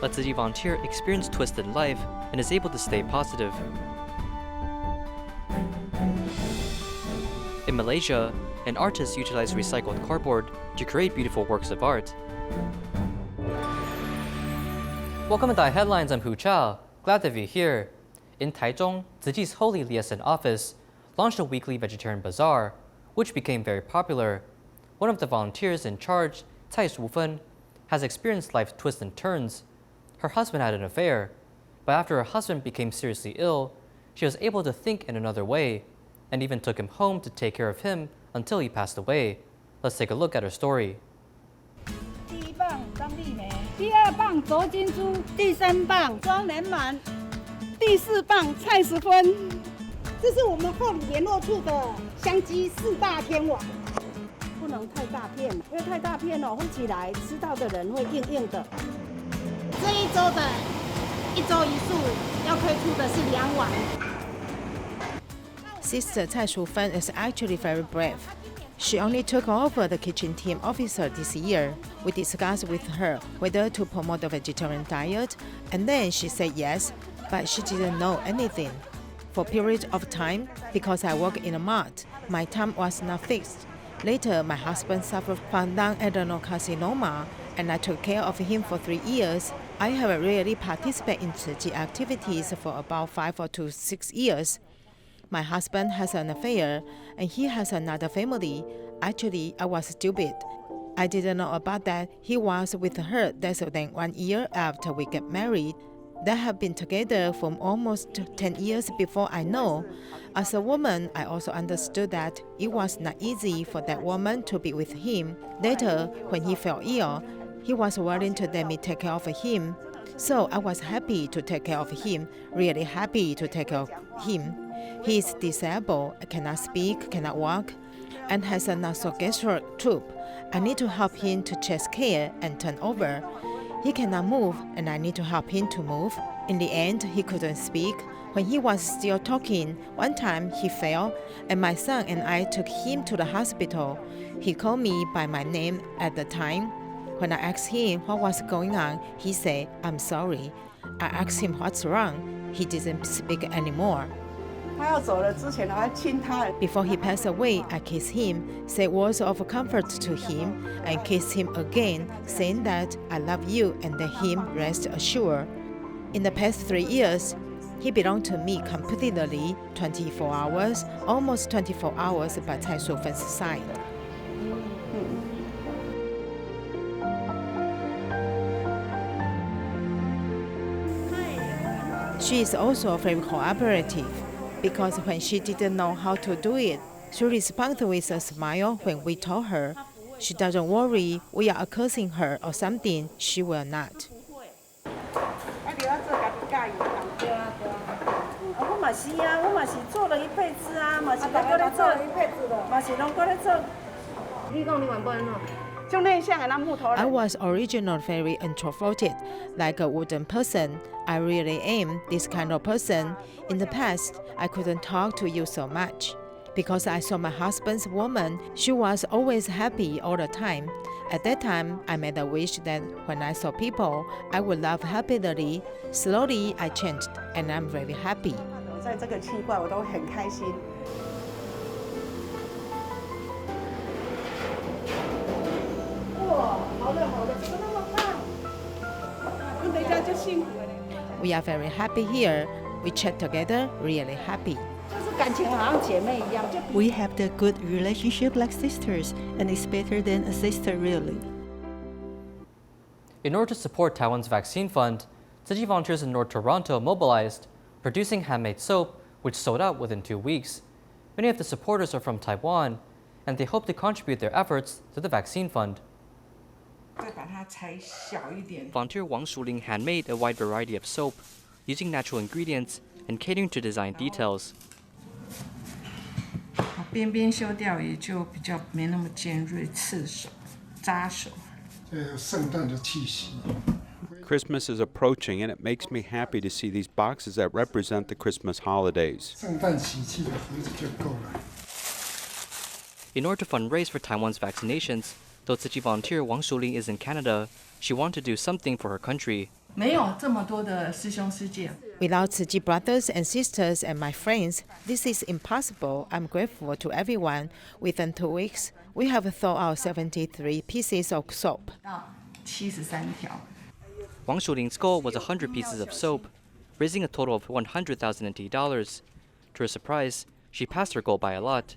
a Tzu Chi volunteer experienced twists in life and is able to stay positive. In Malaysia, an artist utilized recycled cardboard to create beautiful works of art. Welcome to Thai Headlines, I'm Hu Chao. Glad to be here. In Taichung, Tzu Chi's Holy Liaison office launched a weekly vegetarian bazaar, which became very popular. One of the volunteers in charge, Tzu has experienced life's twists and turns. Her husband had an affair, but after her husband became seriously ill, she was able to think in another way, and even took him home to take care of him until he passed away. Let's take a look at her story. 第一棒张丽梅，第二棒卓金珠，第三棒庄连满，第四棒蔡淑芬。这是我们后里联络处的香鸡4大天王，不能太大片，因为太大片哦，会起来吃到的人会硬硬的。这一周的1周1束要推出的是2碗。Sister Tsai Shu-fen is actually very brave. She only took over the kitchen team officer this year. We discussed with her whether to promote the vegetarian diet, and then she said yes, but she didn't know anything. For a period of time, because I work in a mart, my time was not fixed. Later, my husband suffered from lung adenocarcinoma, and I took care of him for 3 years. I have really participated in Tzu Chi activities for about 5 to 6 years. My husband has an affair, and he has another family. Actually, I was stupid. I didn't know about that. He was with her less than 1 year after we got married. They have been together for almost 10 years before I know. As a woman, I also understood that it was not easy for that woman to be with him. Later, when he fell ill, he was willing to let me take care of him. So I was happy to take care of him, really happy to take care of him. He is disabled, cannot speak, cannot walk, and has a nasogastral tube. I need to help him to chest care and turn over. He cannot move, and I need to help him to move. In the end, he couldn't speak. When he was still talking, one time he fell, and my son and I took him to the hospital. He called me by my name at the time. When I asked him what was going on, he said, "I'm sorry." I asked him what's wrong. He didn't speak anymore. Before he passed away, I kissed him, said words of comfort to him, and kissed him again, saying that I love you and let him rest assured. In the past 3 years, he belonged to me completely, 24 hours, almost 24 hours by Tsai Shu-fen's side. She is also very cooperative, because when she didn't know how to do it, she responded with a smile when we told her. She doesn't worry we are accusing her or something, she will not. I was originally very introverted, like a wooden person. I really am this kind of person. In the past, I couldn't talk to you so much. Because I saw my husband's woman, she was always happy all the time. At that time, I made a wish that when I saw people, I would laugh happily. Slowly, I changed, and I'm very happy. We are very happy here. We chat together, really happy. We have the good relationship like sisters, and it's better than a sister really. In order to support Taiwan's vaccine fund, Tzu Chi volunteers in North Toronto mobilized, producing handmade soap, which sold out within 2 weeks. Many of the supporters are from Taiwan, and they hope to contribute their efforts to the vaccine fund. Volunteer Wang Shuling handmade a wide variety of soap, using natural ingredients and catering to design details. Christmas is approaching, and it makes me happy to see these boxes that represent the Christmas holidays. In order to fundraise for Taiwan's vaccinations, though Tzu Chi volunteer Wang Shuling is in Canada, she wanted to do something for her country. 没有这么多的师兄师姐。 Without Tzu Chi brothers and sisters and my friends, this is impossible. I'm grateful to everyone. Within 2 weeks, we have thrown out 73 pieces of soap. 到73条。 Wang Shuling's goal was 100 pieces of soap, raising a total of 100,000 NT dollars. To her surprise, she passed her goal by a lot.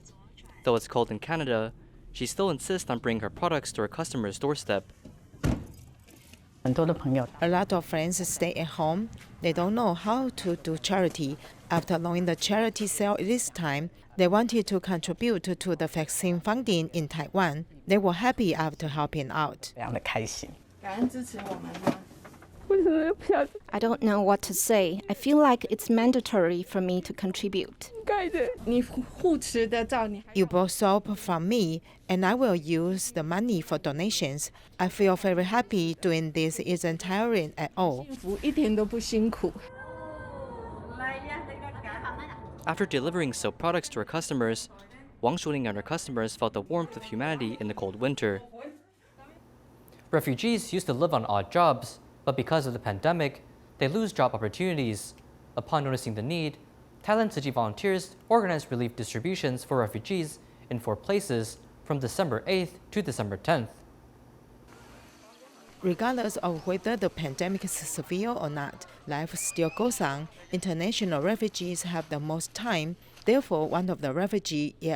Though it's cold in Canada, she still insists on bringing her products to her customers' doorstep. 很多的朋友 A lot of friends stay at home. They don't know how to do charity. After knowing the charity sale this time, they wanted to contribute to the vaccine funding in Taiwan. They were happy after helping out. 非常的开心。感恩支持我们呢。 I don't know what to say. I feel like it's mandatory for me to contribute. 你护持的照你。 You bought soap from me, and I will use the money for donations. I feel very happy doing this isn't tiring at all. 幸福一点都不辛苦。 After delivering soap products to her customers, Wang Shuling and her customers felt the warmth of humanity in the cold winter. Refugees used to live on odd jobs, but because of the pandemic, they lose job opportunities. Upon noticing the need, Thailand Tzu Chi volunteers organized relief distributions for refugees in 4 places from December 8th to December 10th. Regardless of whether the pandemic is severe or not, life still goes on. International refugees have the most time. Therefore, one of the refugees, Ye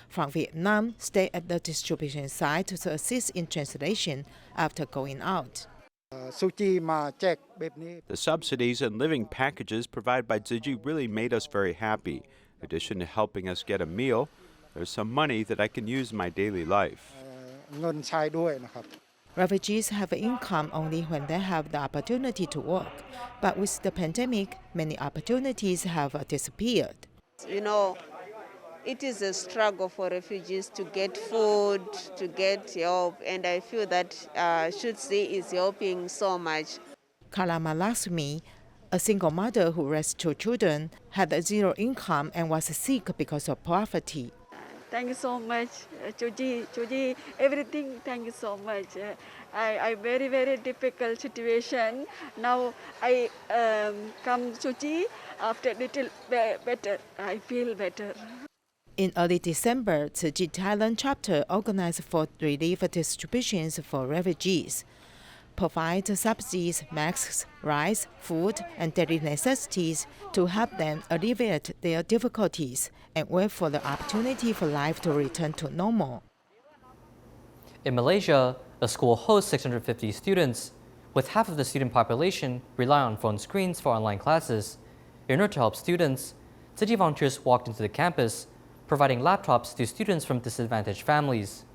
from Vietnam, stayed at the distribution site to assist in translation after going out. The subsidies and living packages provided by Tzu Chi really made us very happy. In addition to helping us get a meal, there's some money that I can use in my daily life. Refugees have income only when they have the opportunity to work. But with the pandemic, many opportunities have disappeared. You know, it is a struggle for refugees to get food, to get help, and I feel that Tzu Chi is helping so much. Kalama Laxmi, a single mother who raised 2 children, had 0 income and was sick because of poverty. Thank you so much, Tzu Chi, everything, thank you so much. I very, very difficult situation. Now I come Tzu Chi, after little better, I feel better. In early December, Tzu Chi Thailand chapter organized for relief distributions for refugees, provide subsidies, masks, rice, food, and daily necessities to help them alleviate their difficulties and wait for the opportunity for life to return to normal. In Malaysia, a school hosts 650 students, with half of the student population rely on phone screens for online classes. In order to help students, Tzu Chi volunteers walked into the campus, providing laptops to students from disadvantaged families.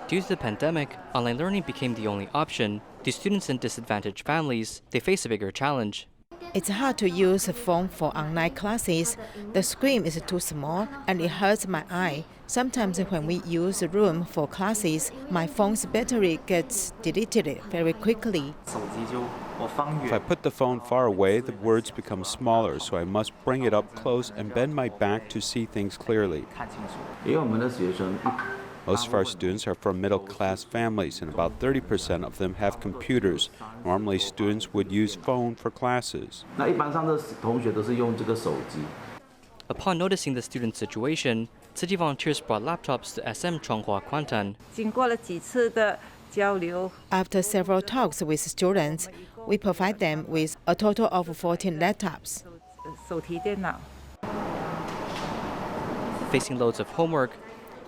Due to the pandemic, online learning became the only option. To students in disadvantaged families, they face a bigger challenge. It's hard to use a phone for online classes. The screen is too small and it hurts my eye. Sometimes when we use the room for classes, my phone's battery gets deleted very quickly. If I put the phone far away, the words become smaller, so I must bring it up close and bend my back to see things clearly. Most of our students are from middle-class families, and about 30% of them have computers. Normally, students would use phone for classes. Upon noticing the student's situation, Tzu Chi volunteers brought laptops to SM Chonghua Kwantan. 经过了几次的交流， After several talks with students, we provide them with a total of 14 laptops. 手提电脑。 Facing loads of homework,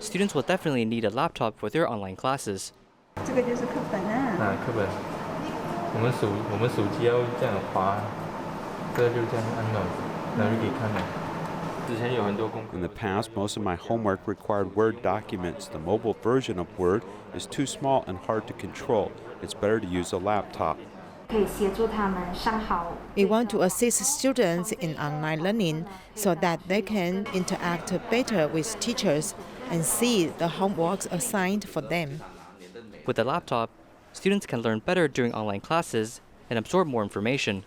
students will definitely need a laptop for their online classes. 这个就是课本啊。课本，我们手机要这样滑，这个就这样按到，然后就可以看了。之前有很多功课。 In the past, most of my homework required Word documents. The mobile version of Word is too small and hard to control. It's better to use a laptop. 可以协助他们上好。 We want to assist students in online learning so that they can interact better with teachers and see the homeworks assigned for them. With a laptop, students can learn better during online classes and absorb more information.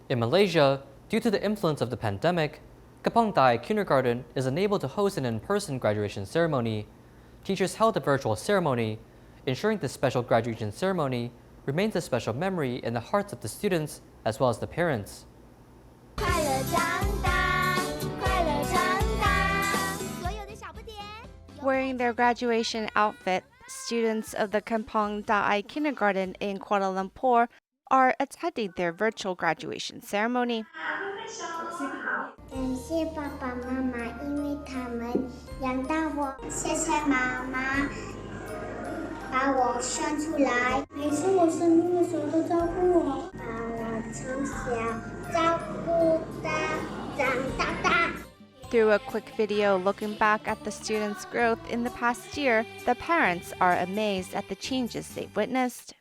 In Malaysia, due to the influence of the pandemic, Kapong Dai Kindergarten is unable to host an in-person graduation ceremony. Teachers held a virtual ceremony, ensuring this special graduation ceremony remains a special memory in the hearts of the students as well as the parents. Wearing their graduation outfit, students of the Kampong Da'ai Kindergarten in Kuala Lumpur are attending their virtual graduation ceremony. Through a quick video looking back at the students' growth in the past year, the parents are amazed at the changes they've witnessed.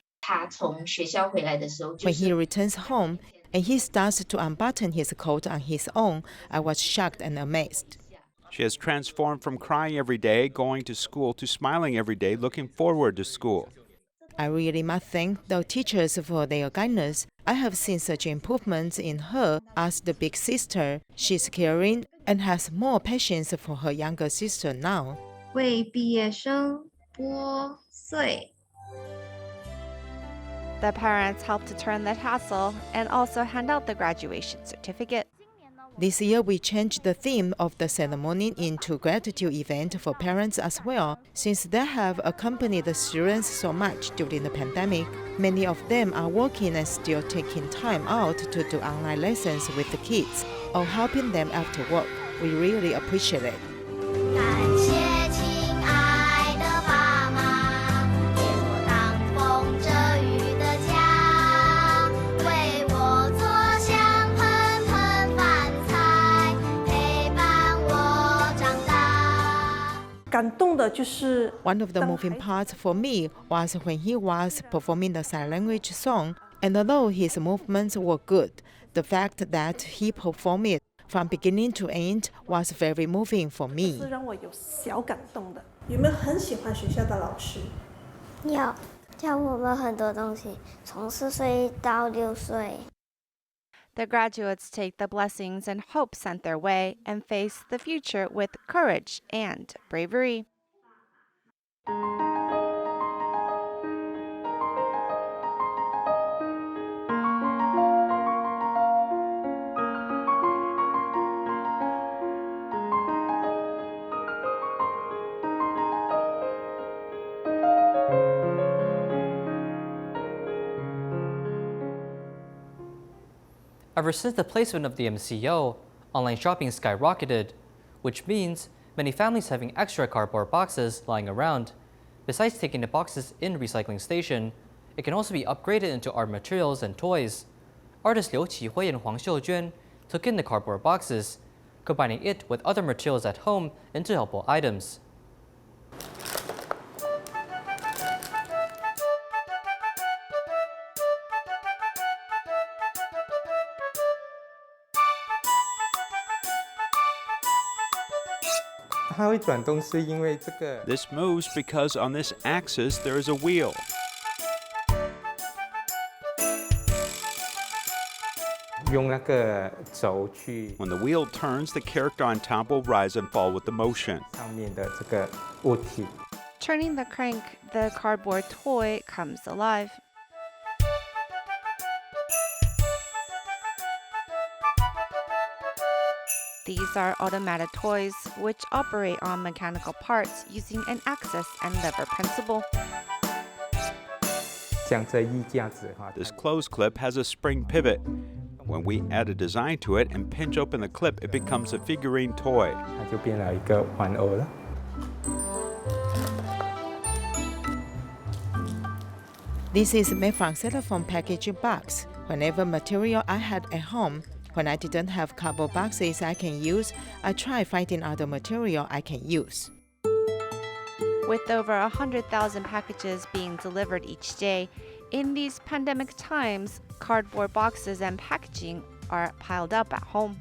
When he returns home and he starts to unbutton his coat on his own, I was shocked and amazed. She has transformed from crying every day, going to school, to smiling every day, looking forward to school. I really must thank the teachers for their guidance. I have seen such improvements in her as the big sister. She's caring and has more patience for her younger sister now. 为毕业生拨穗. The parents help to turn the tassel and also hand out the graduation certificate. This year, we changed the theme of the ceremony into gratitude event for parents as well. Since they have accompanied the students so much during the pandemic, many of them are working and still taking time out to do online lessons with the kids or helping them after work. We really appreciate it. One of the moving parts for me was when he was performing the sign language song, and although his movements were good, the fact that he performed it from beginning to end was very moving for me. 有没有很喜欢学校的老师？有，教我们很多东西，从4岁到6岁。 The graduates take the blessings and hope sent their way and face the future with courage and bravery. Ever since the placement of the MCO, online shopping skyrocketed, which means many families having extra cardboard boxes lying around. Besides taking the boxes in recycling station, it can also be upgraded into art materials and toys. Artists Liu Qihui and Huang Xiujuan took in the cardboard boxes, combining it with other materials at home into helpful items. This moves because on this axis there is a wheel. When the wheel turns, the character on top will rise and fall with the motion. Turning the crank, the cardboard toy comes alive. These are automated toys which operate on mechanical parts using an axis and lever principle. This clothes clip has a spring pivot. When we add a design to it and pinch open the clip, it becomes a figurine toy. This is made from cellophane packaging box. Whenever material I had at home, when I didn't have cardboard boxes I can use, I try finding other material I can use. With over 100,000 packages being delivered each day, in these pandemic times, cardboard boxes and packaging are piled up at home.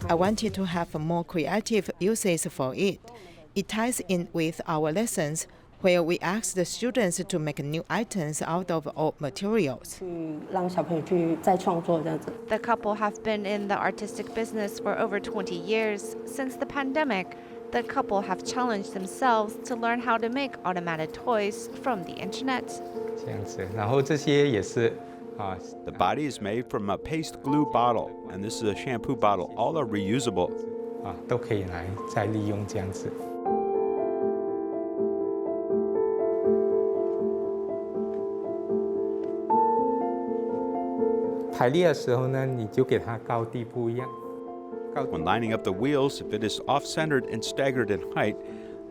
I wanted to have more creative uses for it. It ties in with our lessons, where we ask the students to make new items out of old materials. The couple have been in the artistic business for over 20 years. Since the pandemic, the couple have challenged themselves to learn how to make automated toys from the internet. 这样子，然后这些也是 The body is made from a paste glue bottle, and this is a shampoo bottle. All are reusable. 都可以来再利用这样子。排列的时候呢，你就给它高低不一样。 When lining up the wheels, if it is off-centered and staggered in height,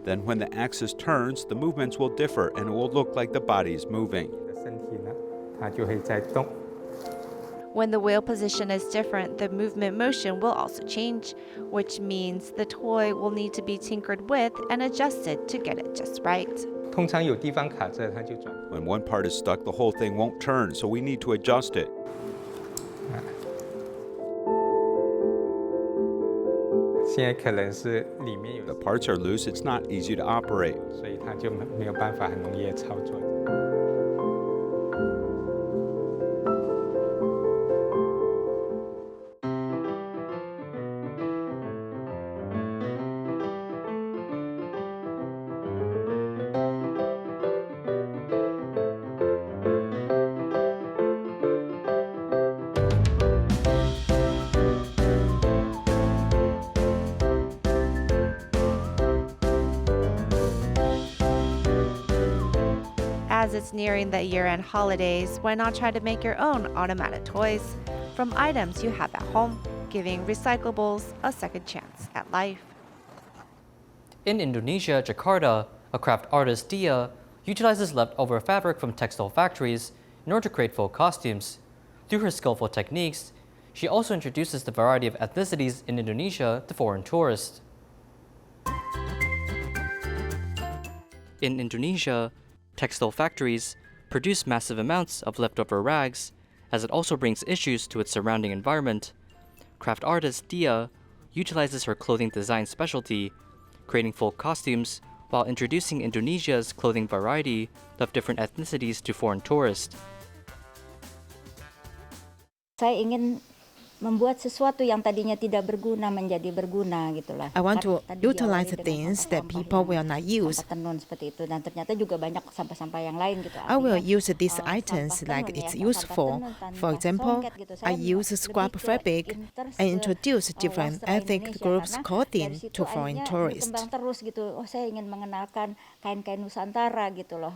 then when the axis turns, the movements will differ and it will look like the body is moving. 身体呢，它就会在动。 When the wheel position is different, the movement motion will also change, which means the toy will need to be tinkered with and adjusted to get it just right. 通常有地方卡着，它就转。 When one part is stuck, the whole thing won't turn, so we need to adjust it. 现在可能是里面有 The parts are loose, it's not easy to operate. 所以它就没有办法很容易的操作。 As it's nearing the year-end holidays, why not try to make your own automatic toys from items you have at home, giving recyclables a second chance at life. In Indonesia, Jakarta, a craft artist, Dia, utilizes leftover fabric from textile factories in order to create folk costumes. Through her skillful techniques, she also introduces the variety of ethnicities in Indonesia to foreign tourists. In Indonesia, textile factories produce massive amounts of leftover rags, as it also brings issues to its surrounding environment. Craft artist Dia utilizes her clothing design specialty, creating folk costumes while introducing Indonesia's clothing variety of different ethnicities to foreign tourists. Saya ingin membuat sesuatu yang tadinya tidak berguna menjadi berguna gitulah. I want to utilize things that people will not use. Tenun seperti itu dan ternyata juga banyak sampah-sampah yang lain gitu. I will use these items like it's useful. For example, I use scrap fabric and introduce different ethnic groups' clothing to foreign tourists. Terus gitu. Oh, saya ingin mengenalkan kain-kain Nusantara gitu loh.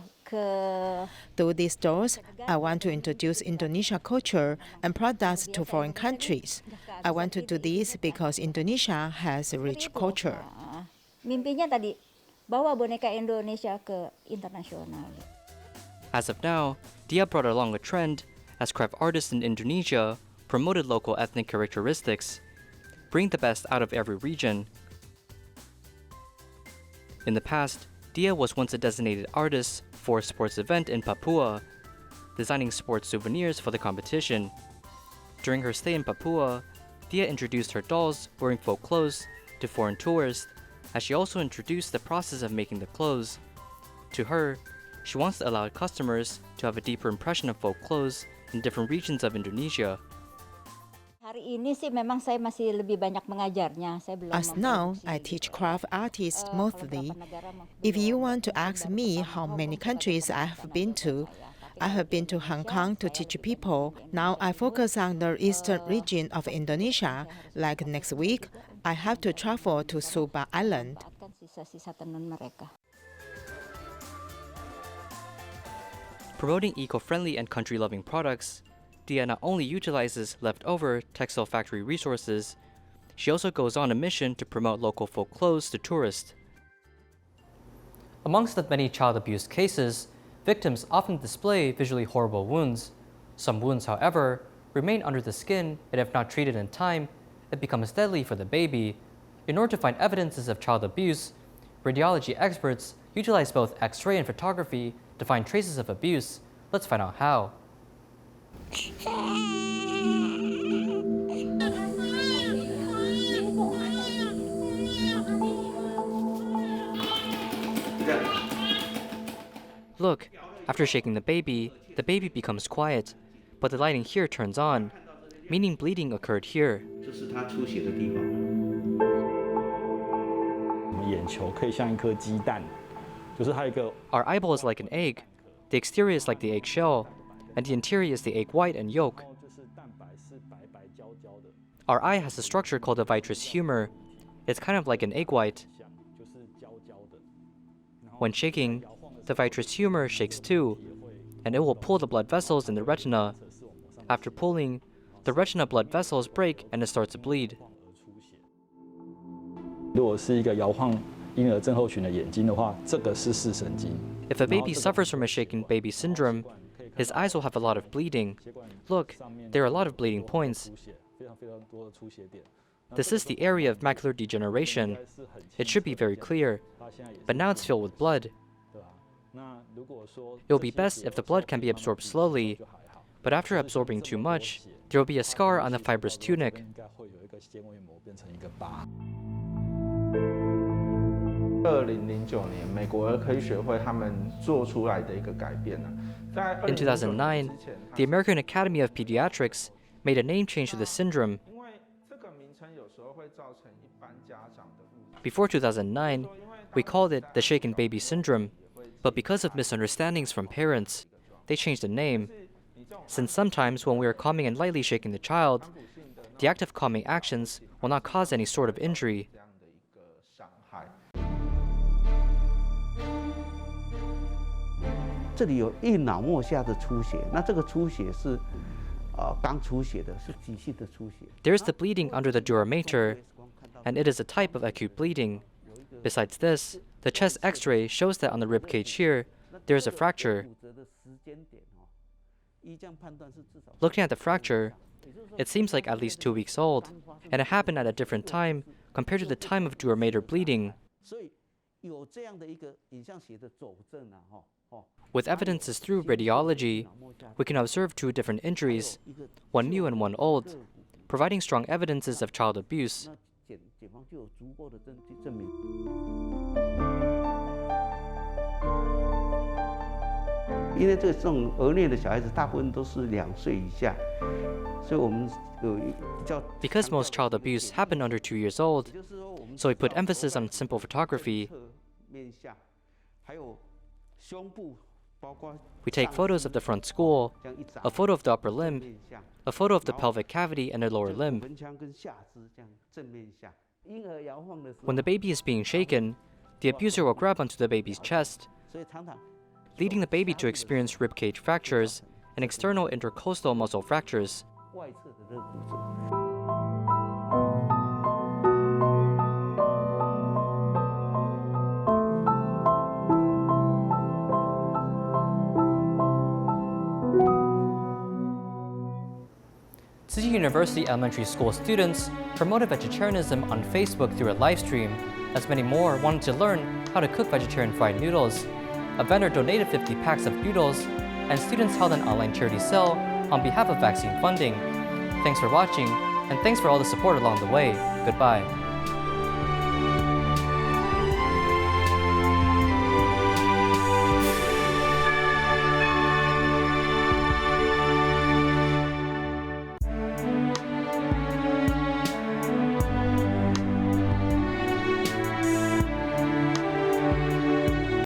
Through these stores, I want to introduce Indonesia culture and products to foreign countries. I want to do this because Indonesia has a rich culture. Mimpinya tadi bawa boneka Indonesia ke internasional. As of now, Dia brought along a trend as craft artists in Indonesia promoted local ethnic characteristics, bring the best out of every region. In the past, Dia was once a designated artist for a sports event in Papua, designing sports souvenirs for the competition. During her stay in Papua, Dia introduced her dolls wearing folk clothes to foreign tourists, as she also introduced the process of making the clothes. To her, she wants to allow customers to have a deeper impression of folk clothes in different regions of Indonesia. Hari ini sih memang saya masih lebih banyak mengajarnya. Saya belum. As now, I teach craft artists mostly. If you want to ask me how many countries I have been to Hong Kong to teach people. Now I focus on the eastern region of Indonesia. Like next week, I have to travel to Sumba Island. Promoting eco-friendly and country-loving products, Dia not only utilizes leftover textile factory resources, she also goes on a mission to promote local folk clothes to tourists. Amongst the many child abuse cases, victims often display visually horrible wounds. Some wounds, however, remain under the skin, and if not treated in time, it becomes deadly for the baby. In order to find evidences of child abuse, radiology experts utilize both X-ray and photography to find traces of abuse. Let's find out how. Look, after shaking the baby becomes quiet, but the lighting here turns on, meaning bleeding occurred here. 眼球可以像一颗鸡蛋，就是它有一个。Our eyeball is like an egg. The exterior is like the egg shell, and the interior is the egg white and yolk. Our eye has a structure called the vitreous humor. It's kind of like an egg white. When shaking, the vitreous humor shakes too, and it will pull the blood vessels in the retina. After pulling, the retina blood vessels break and it starts to bleed. 如果是一个摇晃婴儿症候群的眼睛的话，这个是视神经。 If a baby suffers from a shaken baby syndrome, his eyes will have a lot of bleeding. Look, there are a lot of bleeding points. This is the area of macular degeneration. It should be very clear, but now it's filled with blood. It will be best if the blood can be absorbed slowly, but after absorbing too much, there will be a scar on the fibrous tunic. 2009年，美国儿科医学会他们做出来的一个改变呢，在 In 2009, the American Academy of Pediatrics made a name change to the syndrome. Before 2009, we called it the shaken baby syndrome, but because of misunderstandings from parents, they changed the name. Since sometimes when we are calming and lightly shaking the child, the act of calming actions will not cause any sort of injury. 这里有一脑膜下的出血，那这个出血是刚出血的，是急性的出血。 There is the bleeding under the dura mater, and it is a type of acute bleeding. Besides this, the chest X-ray shows that on the rib cage here, there is a fracture. Looking at the fracture, it seems like at least 2 weeks old, and it happened at a different time compared to the time of dura mater bleeding. With evidences through radiology, we can observe 2 different injuries, one new and one old, providing strong evidences of child abuse. 因为这种儿虐的小孩子大部分都是2岁以下，所以我们有比较。Because most child abuse happen under 2 years old, so we put emphasis on simple photography. We take photos of the front skull, a photo of the upper limb, a photo of the pelvic cavity and the lower limb. When the baby is being shaken, the abuser will grab onto the baby's chest, leading the baby to experience ribcage fractures and external intercostal muscle fractures. Tzu Chi University Elementary School students promoted vegetarianism on Facebook through a live stream, as many more wanted to learn how to cook vegetarian fried noodles. A vendor donated 50 packs of noodles, and students held an online charity sale on behalf of vaccine funding. Thanks for watching, and thanks for all the support along the way. Goodbye.